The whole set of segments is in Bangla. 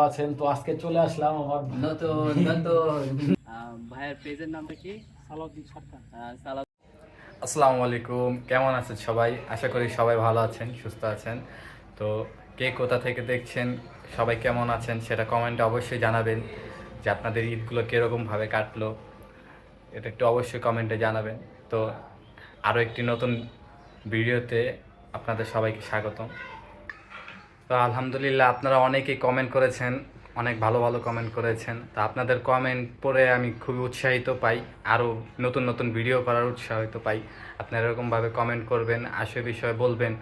আছেন তো আজকে চলে আসলাম আমার নতুন নতুন ভাইয়ের পেজের নামটা কি? সালাউদ্দিন সরকার। সালাদ। আসসালামু আলাইকুম, কেমন আছেন সবাই? আশা করি সবাই ভালো আছেন, সুস্থ আছেন। তো কে কোথা থেকে দেখছেন, সবাই কেমন আছেন সেটা কমেন্টে অবশ্যই জানাবেন। যে আপনাদের ঈদগুলো কীরকমভাবে কাটলো এটা একটু অবশ্যই কমেন্টে জানাবেন। তো আরও একটি নতুন ভিডিওতে আপনাদের সবাইকে স্বাগতম। তো আলহামদুলিল্লাহ, আপনারা অনেকেই কমেন্ট করেছেন, অনেক ভালো ভালো কমেন্ট করেছেন। তো আপনাদের কমেন্ট পড়ে আমি খুবই উৎসাহিত পাই, আরও নতুন নতুন ভিডিও করার উৎসাহিত পাই। আপনারা এরকমভাবে কমেন্ট করবেন, আশয় বিষয়ে বলবেন,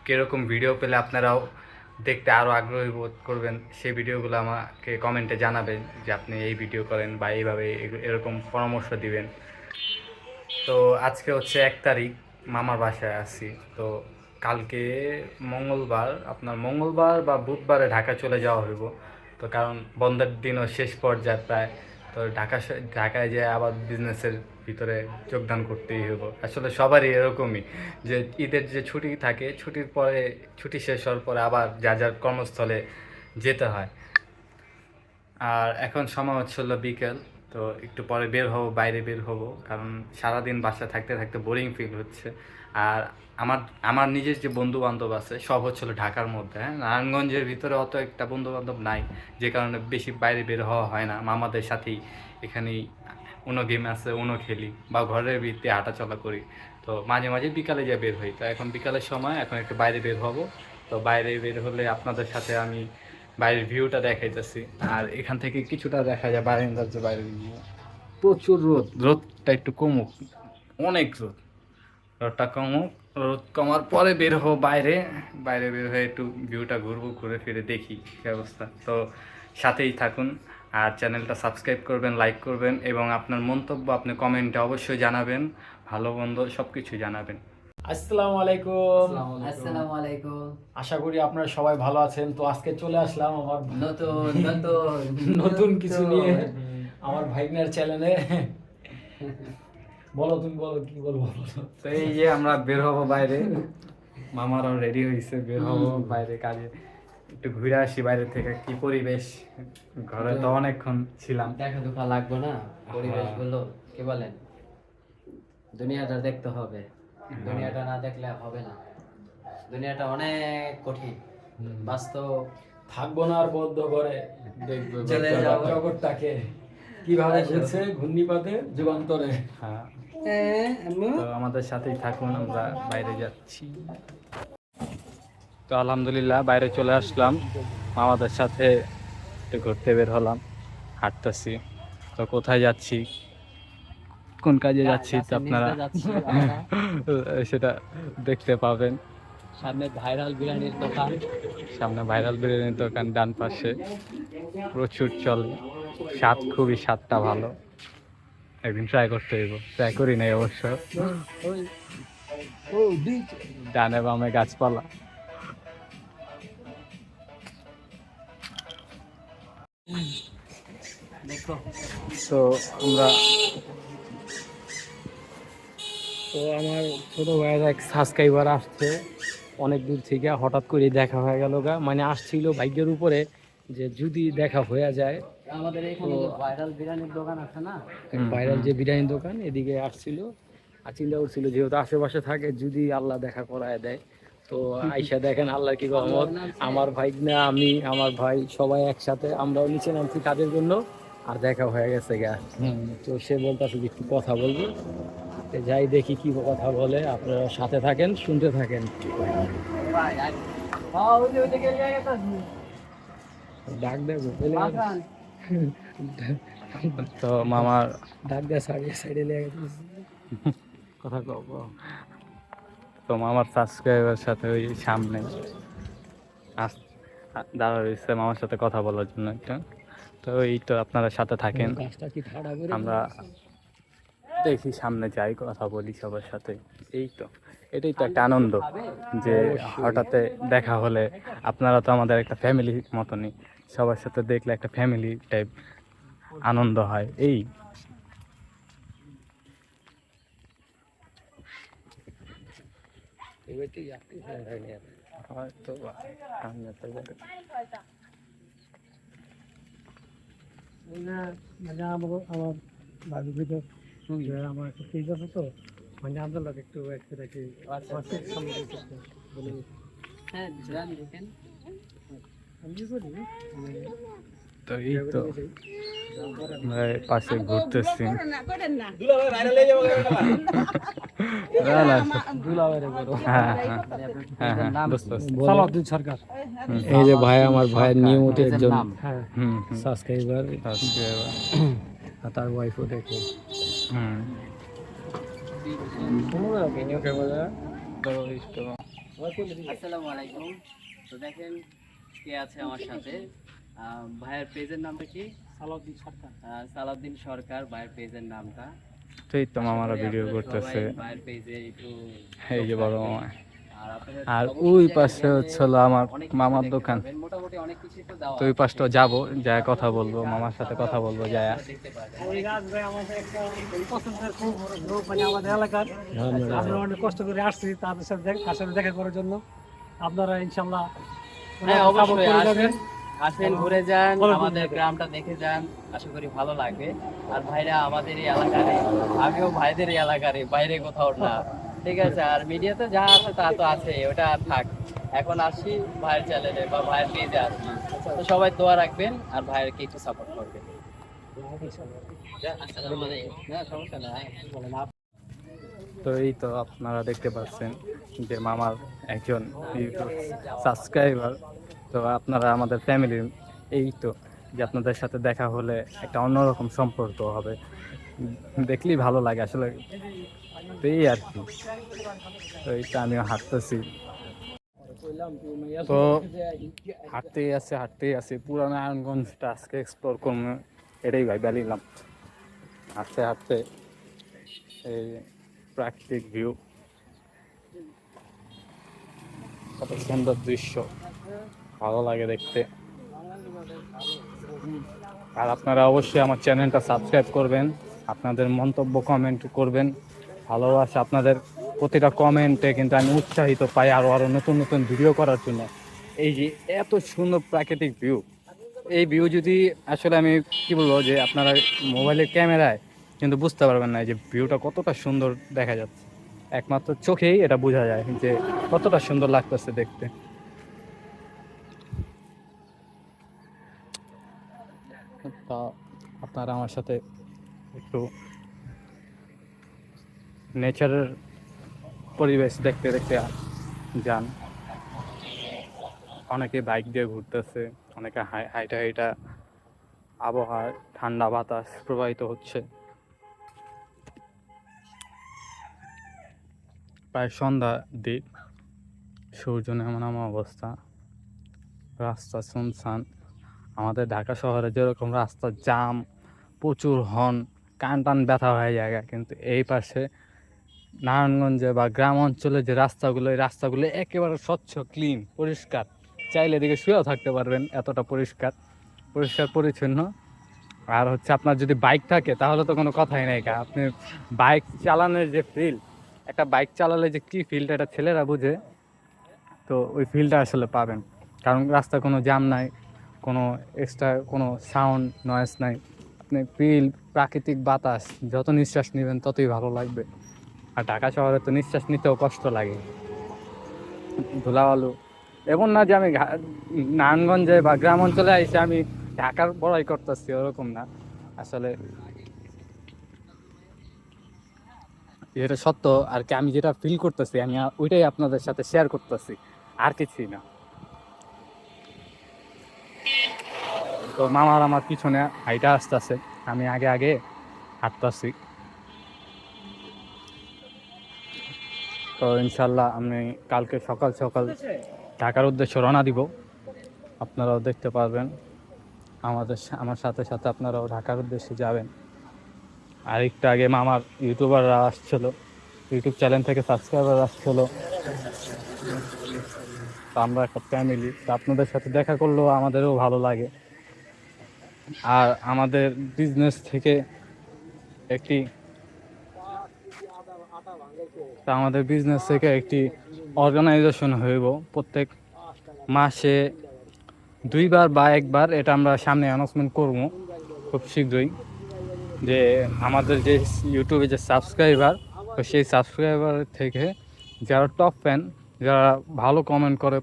কীরকম ভিডিও পেলে আপনারাও দেখতে আরও আগ্রহী বোধ করবেন, সেই ভিডিওগুলো আমাকে কমেন্টে জানাবেন যে আপনি এই ভিডিও করেন বা এইভাবে এরকম পরামর্শ দিবেন। তো আজকে হচ্ছে 1 তারিখ, মামার বাসায় আছি। তো কালকে মঙ্গলবার, আপনার মঙ্গলবার বা বুধবারে ঢাকা চলে যাওয়া হইব। তো কারণ বন্ধের দিনও শেষ পর্যায়ে প্রায়। তো ঢাকায় যেয়ে আবার বিজনেসের ভিতরে যোগদান করতেই হইব। আসলে সবারই এরকমই, যে ঈদের যে ছুটি থাকে, ছুটির পরে, ছুটি শেষ হওয়ার পরে আবার যার যার কর্মস্থলে যেতে হয়। আর এখন সময় হচ্ছিল বিকেল। তো একটু পরে বের হব, বাইরে বের হব, কারণ সারাদিন বাসায় থাকতে থাকতে বোরিং ফিল হচ্ছে। আর আমার আমার নিজের যে বন্ধু বান্ধব আছে সব হচ্ছিল ঢাকার মধ্যে। হ্যাঁ, নারায়ণগঞ্জের ভিতরে অত একটা বন্ধু বান্ধব নাই, যে কারণে বেশি বাইরে বের হওয়া হয় না। মামাদের সাথেই এখানেই উনো গেম আছে, উনো খেলি বা ঘরের ভিতরে হাঁটাচলা করি। তো মাঝে মাঝে বিকালে যা বের হই। তো এখন বিকালের সময়, এখন একটু বাইরে বের হব। তো বাইরে বের হলে আপনাদের সাথে আমি বাইরের ভিউটা দেখাইতেছি। আর এখান থেকে কিছুটা দেখা যায় বারান্দার যে বাইরের ভিউ। প্রচুর রোদ, রোদটা একটু কমুক, অনেক রোদ, রোদটা কমুক। রোদ কমার পরে বের হবো বাইরে। বাইরে বের হয়ে একটু ভিউটা ঘুরবো, ঘুরে ফিরে দেখি কী অবস্থা। তো সাথেই থাকুন, আর চ্যানেলটা সাবস্ক্রাইব করবেন, লাইক করবেন, এবং আপনার মন্তব্য আপনি কমেন্টে অবশ্যই জানাবেন, ভালো মন্দ সব কিছু জানাবেন। আসসালামু আলাইকুম। আসসালামু আলাইকুম। আশা করি আপনারা সবাই ভালো আছেন তো আজকে চলে আসলাম আমার নতুন নতুন নতুন কিছু নিয়ে আমার ভাইগনার চ্যানেলে। বলো, তুমি বলো, কি বলবো বলো। তো এই যে আমরা বের হবো বাইরে, মামারাও রেডি হয়েছে, বের হবো বাইরে কাজে। একটু ঘুরে আসি বাইরে থেকে, কি পরিবেশ। ঘরে তো অনেকক্ষণ ছিলাম। দেখা দুঃখা লাগবে না, পরিবেশ গুলো কি বলেন, দুনিয়াটা দেখতে হবে। দুনিয়াটা না দেখলে হবে না, দুনিয়াটা অনেক কঠিন, বাস্তব। থাকবো না আর বদ্ধ করে, দেখবো চলে যাবো। জগৎটাকে কিভাবে ঘুরছে ঘূর্ণিপাতে যুগান্তরে। হ্যাঁ, তো আমাদের সাথেই থাকুন, আমরা বাইরে যাচ্ছি। তো আলহামদুলিল্লাহ বাইরে চলে আসলাম, মামাদের সাথে একটু ঘুরতে বের হলাম, হাঁটতেছি। তো কোথায় যাচ্ছি, কোন কাজে যাচ্ছি তো আপনারা সেটা দেখতে পাবেন। সামনে ভাইরাল বিরিয়ানির দোকান, সামনে ভাইরাল বিরিয়ানির দোকান, ডান পাশে প্রচুর চলে, স্বাদ, খুবই স্বাদটা ভালো। একদিন ট্রাই করতে হইব, ট্রাই করি নাই অবশ্য। ডানে বামে গাছপালা। দেখো। তো আমরা, তো আমার ছোট ভাইয়ের এক সাবস্ক্রাইবার আসছে অনেক দূর থেকে, হঠাৎ করে দেখা হয়ে গেল গা, মানে আসছিল ভাগ্যের উপরে যে যদি দেখা হয়ে যায়। আমাদের এখানে যে ভাইরাল বিরিয়ানির দোকান আছে না, ভাইরাল যে বিরিয়ানির দোকান, এদিকে আসছিল আর চিন্তা করছিল যেহেতু আশেপাশে থাকে যদি আল্লাহ দেখা করায় দেয়। তো আইসা দেখেন আল্লাহ কি রহমত, আমার ভাই না, আমি, আমার ভাই সবাই একসাথে, আমরাও নিচে নামছি কাজের জন্য, আর দেখা হয়ে গেছে গা। তো সে বলতেছে যে একটু কথা বলবো, তো যাই দেখি কি কথা বলে, আপনারা সাথে থাকেন, শুনতে থাকেন। ডাক দেবো তো মামার ডাক দেয় সাইডে সাইডে লেগে কথা কব। তো মামার সাবস্ক্রাইবার সাথে ওই সামনে দাঁড়া রয়েছে মামার সাথে কথা বলার জন্য একটা। তো এই তো আপনারা সাথে থাকেন, গাছটা কি ঠাড়া করে আমরা দেখি সামনে যাই, কথা বলি সবার সাথে। এই তো, এটাই তো একটা আনন্দ, যে হঠাৎ দেখা হলে, আপনারা তো আমাদের একটা ফ্যামিলি মতনই, সবার সাথে দেখলে একটা ফ্যামিলি টাইপ আনন্দ হয়। এই হয়তো মানে আমার বাড়ির ভিতর আমার একটা পেজ আছে তো মানে আপনার একটু একটু রাখি হ্যাঁ যান দেখেন। আমি কি করি তো এই তো আমরা এই পাশে ঘুরতেছি। না, না, হ্যাঁ হ্যাঁ হ্যাঁ হ্যাঁ বুঝতে পারছি। সালাউদ্দিন সরকার। এই যে ভাই আমার ভাইয়ের নিয়মিত একজন হ্যাঁ হুম সাবস্ক্রাইবার, সাবস্ক্রাইবার। তার ওয়াইফও দেখে। হুম আসসালামু আলাইকুম। তো দেখেন কে আছে আমার সাথে। ভাইয়ের পেজের নামটা কি? সালাউদ্দিন সরকার। সালাউদ্দিন সরকার ভাইয়ের পেজের নামটা। তো এই তো মামারা ভিডিও আপনারা করতেছে। সবাই ভাইয়ের পেজে একটু এই যে বড় মামা। আর আপনাদের আর অবশ্যই ওই জায়গায় পাশে গেলে হচ্ছে হলো আমার অনেক কিছু মামার দেখতে দোকান। পারবেন। মোটামুটি অনেক কিছু তো দেওয়া তো ওই আছে। পাশটাও যাবো, যায় কথা বলবো, মামার সাথে কথা বলবো যায়। দেখতে পারবেন। ওই রাজ ভাই আমাদের একটা পছন্দের খুব বড় গ্রুপ, মানে আমাদের এলাকার। আমরা অনেক কষ্ট করে আসছি তাদের সাথে আসলে দেখা করার জন্য। আপনারা ইনশাল্লাহ হ্যাঁ support অবশ্যই করে আসেন, যাবেন। আসেন ঘুরে যান, ভালো আমাদের থাকবেন। গ্রামটা দেখে যান, আশা করি ভালো লাগবে। আর ভাইরা আমাদেরই এলাকারই, আমিও ভাইদেরই এলাকারই, বাইরে কোথাও না। ঠিক আছে, আর মিডিয়াতে যা আছে তা তো আছে, ওটা আর থাক। এখন আসি ভাইয়ের চ্যানেলে বা ভাইয়ের পেজে আসি, তো সবাই দোয়া রাখবেন আর ভাইয়েরকে একটু সাপোর্ট করবেন। আসসালামু আলাইকুম। না সমস্যা নাই, বলেন আপনি। তো এই তো আপনারা দেখতে পাচ্ছেন যে মামার একজন ইউটিউব সাবস্ক্রাইবার। তো আপনারা আমাদের ফ্যামিলির, এই তো যে আপনাদের সাথে দেখা হলে একটা অন্যরকম সম্পর্ক হবে, দেখলেই ভালো লাগে আসলে। তো এই আর কি। তো এইটা আমিও হাঁটতেছি। তো হাঁটতেই আছি পুরো নারায়ণগঞ্জটা আজকে এক্সপ্লোর করবো, এটাই ভাইবা নিলাম। হাঁটতে হাঁটতে এই প্রাকৃতিক ভিউ, কত সুন্দর দৃশ্য, ভালো লাগে দেখতে। আর আপনারা অবশ্যই আমার চ্যানেলটা সাবস্ক্রাইব করবেন, আপনাদের মন্তব্য কমেন্ট করবেন। ভালোবাসা আপনাদের প্রতিটা কমেন্টে কিন্তু আমি উৎসাহিত পাই আরও আরও নতুন নতুন ভিডিও করার জন্য। এই যে এত সুন্দর প্রাকৃতিক ভিউ, এই ভিউ যদি আসলে আমি কি বলবো যে আপনারা মোবাইলের ক্যামেরায় কিন্তু বুঝতে পারবেন না যে ভিউটা কতটা সুন্দর দেখা যাচ্ছে। একমাত্র চোখেই এটা বোঝা যায় যে কতটা সুন্দর লাগতেছে দেখতে। তা আপনারা আমার সাথে একটু নেচারের পরিবেশ দেখতে দেখতে যান। অনেকে বাইক দিয়ে ঘুরতেছে, অনেকে হাইটা হাইটা, আবহাওয়া ঠান্ডা বাতাস প্রবাহিত হচ্ছে। প্রায় সন্ধ্যা দিক, সূর্য এমন এমন অবস্থা, রাস্তা শুনশান। আমাদের ঢাকা শহরে যেরকম রাস্তা জাম, প্রচুর হর্ন, কান টান ব্যথা হয়ে যায়, কিন্তু এই পাশে নারায়ণগঞ্জে বা গ্রাম অঞ্চলে যে রাস্তাগুলো, এই রাস্তাগুলো একেবারে স্বচ্ছ, ক্লিন, পরিষ্কার। চাইলে এদিকে শুয়েও থাকতে পারবেন, এতটা পরিষ্কার পরিষ্কার পরিচ্ছন্ন। আর হচ্ছে আপনার যদি বাইক থাকে তাহলে তো কোনো কথাই নেই। আপনি বাইক চালানোর যে ফিল, একটা বাইক চালালে যে কী ফিলটা, এটা ছেলেরা বুঝে। তো ওই ফিলটা আসলে পাবেন, কারণ রাস্তায় কোনো জ্যাম নাই, কোনো এক্সট্রা কোনো সাউন্ড নয়েজ নাই। আপনি ফিল, প্রাকৃতিক বাতাস, যত নিঃশ্বাস নেবেন ততই ভালো লাগবে। আর ঢাকা শহরে তো নিঃশ্বাস নিতেও কষ্ট লাগে, ধুলাবালু। এমন না যে আমি নারায়ণগঞ্জে বা গ্রাম অঞ্চলে এসে আমি ঢাকার বড়াই করতেছি, ওরকম না আসলে। যেটা সত্য আর কি, আমি যেটা ফিল করতেছি আমি ওইটাই আপনাদের সাথে শেয়ার করতেছি, আর কিছুই না। তো মামার আমার পিছনে হাইটা আসতেছে, আমি আগে আগে হাঁটতেছি। তো ইনশাল্লাহ আমি কালকে সকাল সকাল ঢাকার উদ্দেশ্যে রওনা দিব। আপনারাও দেখতে পারবেন, আমার সাথে সাথে আপনারাও ঢাকার উদ্দেশ্যে যাবেন। আর একটু আগে মামার ইউটিউবাররা আসছিল, ইউটিউব চ্যানেল থেকে সাবস্ক্রাইবার আসছিল। তো আমরা একটা ফ্যামিলি, তো আপনাদের সাথে দেখা করলেও আমাদেরও ভালো লাগে। আর আমাদের বিজনেস থেকে একটি অর্গানাইজেশন হইব প্রত্যেক মাসে 2বার বা 1বার, এটা আমরা সামনে অ্যানাউন্সমেন্ট করবো। খুব শীঘ্রই, যে আমাদের যে ইউটিউবে যে সাবস্ক্রাইবার, তো সেই সাবস্ক্রাইবার থেকে যারা টপ ফ্যান, যারা ভালো কমেন্ট করে,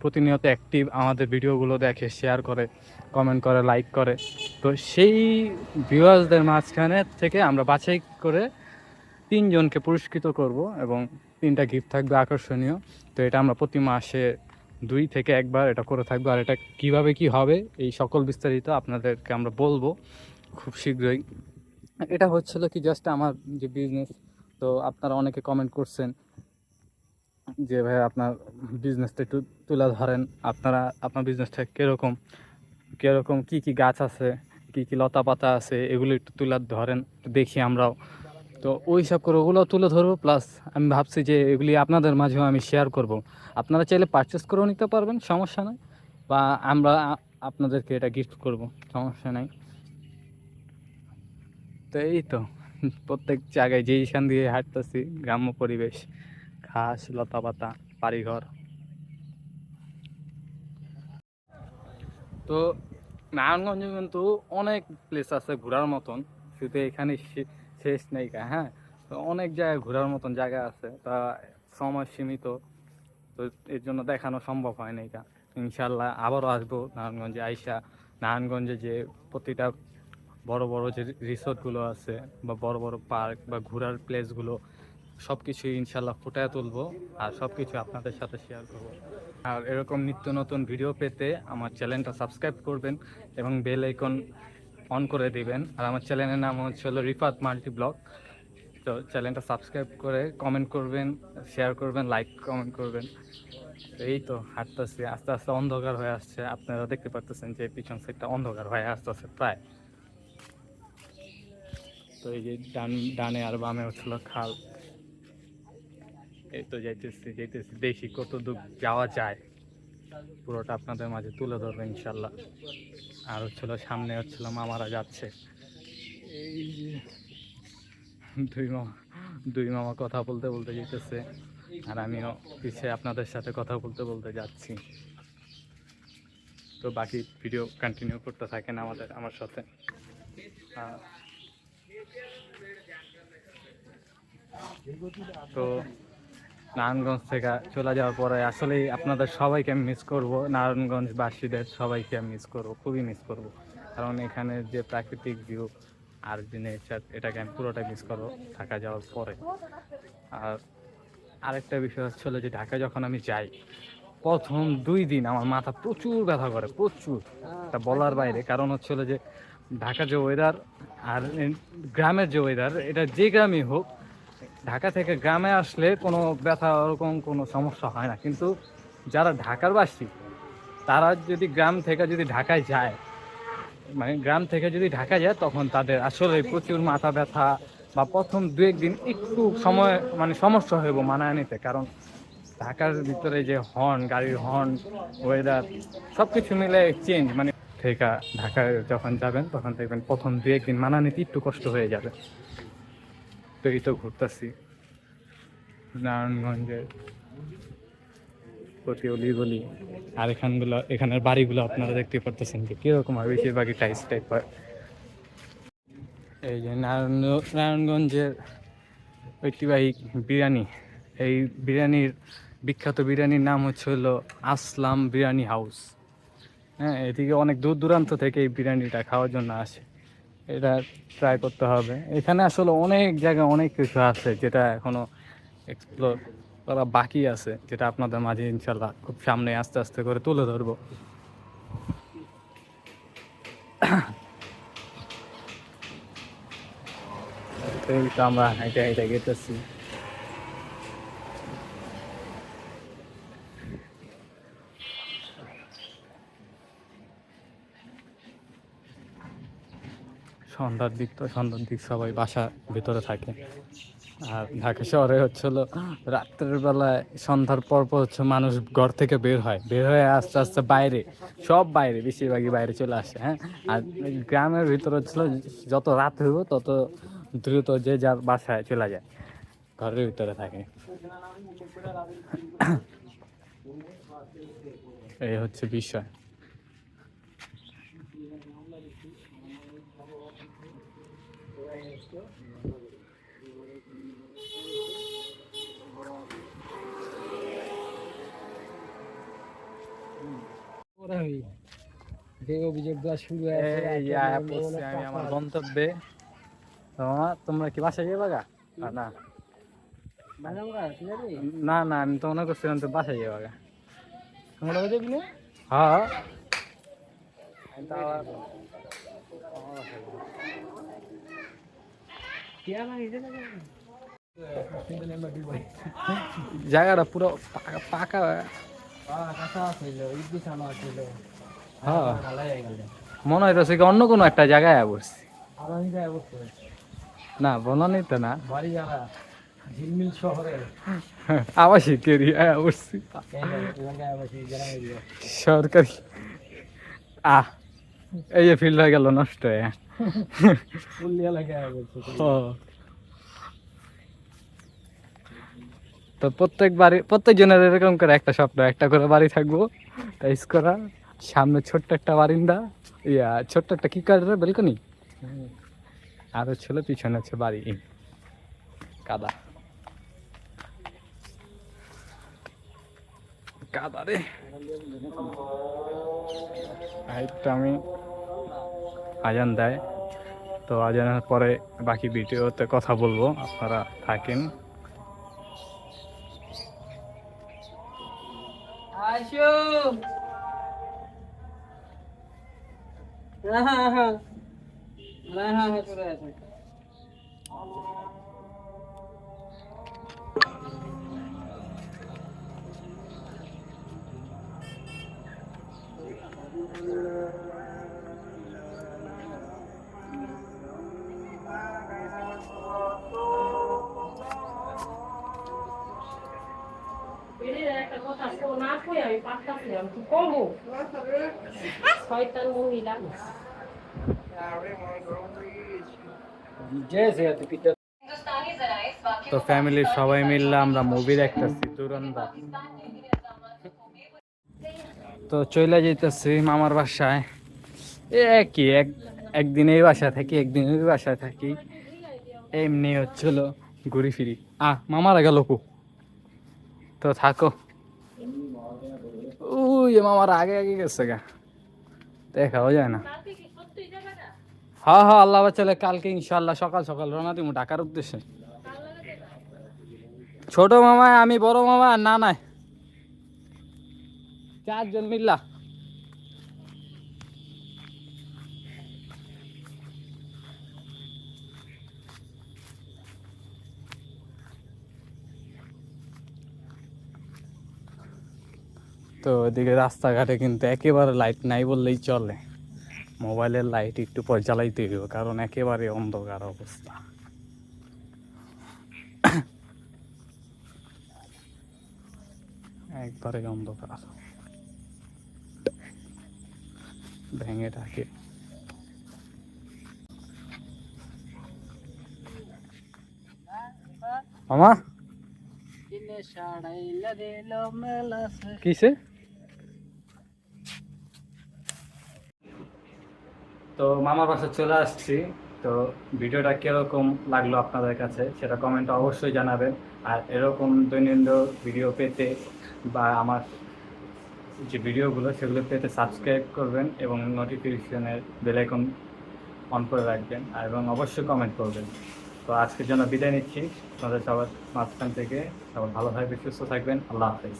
প্রতিনিয়ত অ্যাক্টিভ, আমাদের ভিডিওগুলো দেখে, শেয়ার করে, কমেন্ট করে, লাইক করে, তো সেই ভিউয়ার্সদের মাঝখানে থেকে আমরা বাছাই করে 3 জনকে পুরস্কৃত করব এবং 3টা গিফট থাকবে আকর্ষণীয়। তো এটা আমরা প্রতি মাসে 2 থেকে 1 বার এটা করে থাকবো। আর এটা কিভাবে কি হবে এই সকল বিস্তারিত আপনাদেরকে আমরা বলবো খুব শীঘ্রই। এটা হচ্ছিল কি জাস্ট আমার যে বিজনেস। তো আপনারা অনেকে কমেন্ট করছেন যে ভাই আপনার বিজনেসটা একটু তুলে ধরেন, আপনার বিজনেসটা কীরকম কীরকম, কী কী গাছ আছে, কী কী লতা পাতা আছে, এগুলো একটু তুলে ধরেন, দেখি আমরাও। তো ওই সব করে ওগুলো তুলে ধরবো, প্লাস আমি ভাবছি যে এগুলি আপনাদের মাঝেও আমি শেয়ার করব। আপনারা চাইলে পারচেস করেও নিতে পারবেন, সমস্যা নাই, বা আমরা আপনাদেরকে এটা গিফট করব, সমস্যা নাই। তো এই তো প্রত্যেক জায়গায় যেইখান দিয়ে হাঁটতেছি, গ্রাম্য পরিবেশ, ঘাস, লতা পাতা, বাড়িঘর। তো নারায়ণগঞ্জে কিন্তু অনেক প্লেস আছে ঘোরার মতন, শুধু এখানে শেষ নেই। হ্যাঁ, তো অনেক জায়গায় ঘোরার মতন জায়গা আছে, তা সময় সীমিত, তো এর জন্য দেখানো সম্ভব হয় নাই। ইনশাল্লাহ আবারও আসবো নারায়ণগঞ্জে। নারায়ণগঞ্জে যে প্রতিটা বড় বড় যে রিসোর্টগুলো আছে, বা বড় বড় পার্ক বা ঘোরার প্লেসগুলো, সব কিছুই ইনশাল্লাহ ফুটায় তুলবো, আর সব কিছু আপনাদের সাথে শেয়ার করবো। আর এরকম নিত্য নতুন ভিডিও পেতে আমার চ্যানেলটা সাবস্ক্রাইব করবেন এবং বেল আইকন অন করে দিবেন। আর আমার চ্যানেলের নাম হলো রিফাত মাল্টি ব্লগ। তো চ্যানেলটা সাবস্ক্রাইব করে কমেন্ট করবেন, শেয়ার করবেন, লাইক কমেন্ট করবেন। এই তো হাঁটতেছি, আস্তে আস্তে অন্ধকার হয়ে আসছে, আপনারা দেখতে পাচ্ছেন যে পিছন সাইডটা অন্ধকার হয়ে আসতেছে প্রায়। তো এই যে ডানে আর বামে হচ্ছিল খাল। এই তো যাইতেছি দেখি কত দূর যাওয়া যায়, পুরোটা আপনাদের মাঝে তুলে ধরবো ইনশাল্লাহ। আর সামনে মামারা যাচ্ছে, এই যে দুই মামা কথা বলতে বলতে যেতেছে, আর আমিও পিছিয়ে আপনাদের সাথে কথা বলতে বলতে যাচ্ছি। তো বাকি ভিডিও কন্টিনিউ করতে থাকেন আমার সাথে। তো নারায়ণগঞ্জ থেকে চলে যাওয়ার পরে আসলে আপনাদের সবাইকে আমি মিস করবো, নারায়ণগঞ্জবাসীদের সবাইকে আমি মিস করবো, খুবই মিস করবো। কারণ এখানে যে প্রাকৃতিক ভিউ আর যে নেচার, এটাকে আমি পুরোটা মিস করবো ঢাকা যাওয়ার পরে। আর আরেকটা বিষয় হচ্ছিল যে ঢাকা যখন আমি যাই, প্রথম 2 দিন আমার মাথা প্রচুর ব্যথা করে, প্রচুর, তা বলার বাইরে। কারণ হচ্ছিল যে ঢাকার যে ওয়েদার আর গ্রামের যে ওয়েদার, এটা যে গ্রামই হোক, ঢাকা থেকে গ্রামে আসলে কোনো ব্যথা ওরকম কোনো সমস্যা হয় না। কিন্তু যারা ঢাকার বাসী, তারা যদি গ্রাম থেকে যদি ঢাকায় যায়, মানে গ্রাম থেকে যদি ঢাকায় যায়, তখন তাদের আসলে প্রচুর মাথা ব্যথা, বা প্রথম 2-1 দিন একটু সময় মানে সমস্যা হইব মানায় নিতে। কারণ ঢাকার ভিতরে যে হর্ন, গাড়ির হর্ন, ওয়েদার, সব কিছু মিলে চেঞ্জ। মানে থেকে ঢাকায় যখন যাবেন তখন দেখবেন প্রথম 2-1 দিন মানা নিতে একটু কষ্ট হয়ে যাবে। তো এই তো ঘুরতেছি নারায়ণগঞ্জের প্রতি অলি গলি। আর এখানের বাড়িগুলো আপনারা দেখতে পারতেছেন যে কীরকম হয়, বেশিরভাগই টাইস টাইপ হয়। এই যে নারায়ণগঞ্জের ঐতিহ্যবাহী বিরিয়ানি, এই বিখ্যাত বিরিয়ানির নাম হলো আসলাম বিরিয়ানি হাউস। হ্যাঁ, এদিকে অনেক দূর দূরান্ত থেকে এই বিরিয়ানিটা খাওয়ার জন্য আসে, এটা ট্রাই করতে হবে। এখানে আসলে অনেক জায়গায় অনেক কিছু আছে যেটা এখনো এক্সপ্লোর করা বাকি আছে, যেটা আপনাদের মাঝে ইনশাল্লাহ খুব সামনে আস্তে আস্তে করে তুলে ধরবো। এই তো আমরা হাইটে হাইটে গেতেছি। সন্ধ্যার দিক সবাই বাসার ভিতরে থাকে। আর ঢাকা শহরে রাত্রের বেলায় সন্ধ্যার পর মানুষ ঘর থেকে বের হয়ে আস্তে আস্তে বাইরে বেশিরভাগই বাইরে চলে আসে। হ্যাঁ, আর গ্রামের ভিতরে যত রাত হইব তত দ্রুত যে যার বাসায় চলে যায়, ঘরের ভিতরে থাকে। এই হচ্ছে বিষয়। যে অভিযোগ দেওয়া শুরু হয়েছে আমি আমার গন্তব্যে। তো মামা, তোমরা কি বাসায় যাবে গা? না না না, আমি তো মনে করছিলাম তো বাসায় যাবে গা। তোমরা যাবি না? হ্যাঁ, জায়গাটা পুরো পাকা। হ্যাঁ, মনে হইতেছে কি অন্য কোনো একটা জায়গায় বসছি। না বনানি তো না, ঝিলমিল শহরে আবাসিক এরিয়ায় বসছি। সরকারি এই যে ফিল্ড হয়ে গেল নষ্ট হয়ে। তো প্রত্যেক জনের এরকম করে একটা স্বপ্ন, একটা করে বাড়ি থাকবো, টাইস করা, সামনে ছোট্ট একটা বারিন্দা, ছোট্ট একটা কি কাটবে বেলকনি, আর ছিল পিছনে হচ্ছে বাড়ি, কাদা কাদা রে। তো আমি আজান দেয়, তো আজানের পরে বাকি ভিডিওতে কথা বলবো, আপনারা থাকেন। একটা কথা না কই আমি পাঠাচ্ছিলাম তুই কমো শয়তান মহিলা তো ফ্যামিলির সবাই মিললে আমরা মুভি দেখতেছি ধুরন্ধর। তো চলে যেতেছি মামার বাসায়। কি একদিন এই বাসায় থাকি, একদিন ওই বাসায় থাকি, এমনি হচ্ছিল ঘুরি ফিরি। মামারা গেল কু, তো থাকো। ওই মামারা আগে আগে গেছে গা, দেখাও যায় না। হ্যাঁ হ্যাঁ, আল্লাহ চলে কালকে ইনশাল্লাহ সকাল সকাল রওনা দিব ঢাকার উদ্দেশ্যে। ছোট মামা, আমি বড় মামা, আর না নাই 4 জন মিল্লা। তো এদিকে রাস্তাঘাটে কিন্তু একেবারে লাইট নাই বললেই চলে। মোবাইলের লাইট একটু পর জ্বালাইতে হইব, কারণ একেবারে অন্ধকার অবস্থা। একবারে অন্ধকার, ভেঙে থাকে। মামা কিসে? তো মামার বাসা চলে আসছি। তো ভিডিওটা কিরকম লাগলো আপনাদের কাছে সেটা কমেন্টে অবশ্যই জানাবেন। আর এরকম দৈনন্দিন ভিডিও পেতে বা আমার যে ভিডিওগুলো সেগুলো পেতে সাবস্ক্রাইব করবেন এবং নোটিফিকেশনের বেল আইকন অন করে রাখবেন, আর এবং অবশ্যই কমেন্ট করবেন। তো আজকের জন্য বিদায় নিচ্ছি আপনাদের সবার মাঝখান থেকে। সবাই ভালো থাকবেন, সুস্থ থাকবেন। আল্লাহ হাফেজ।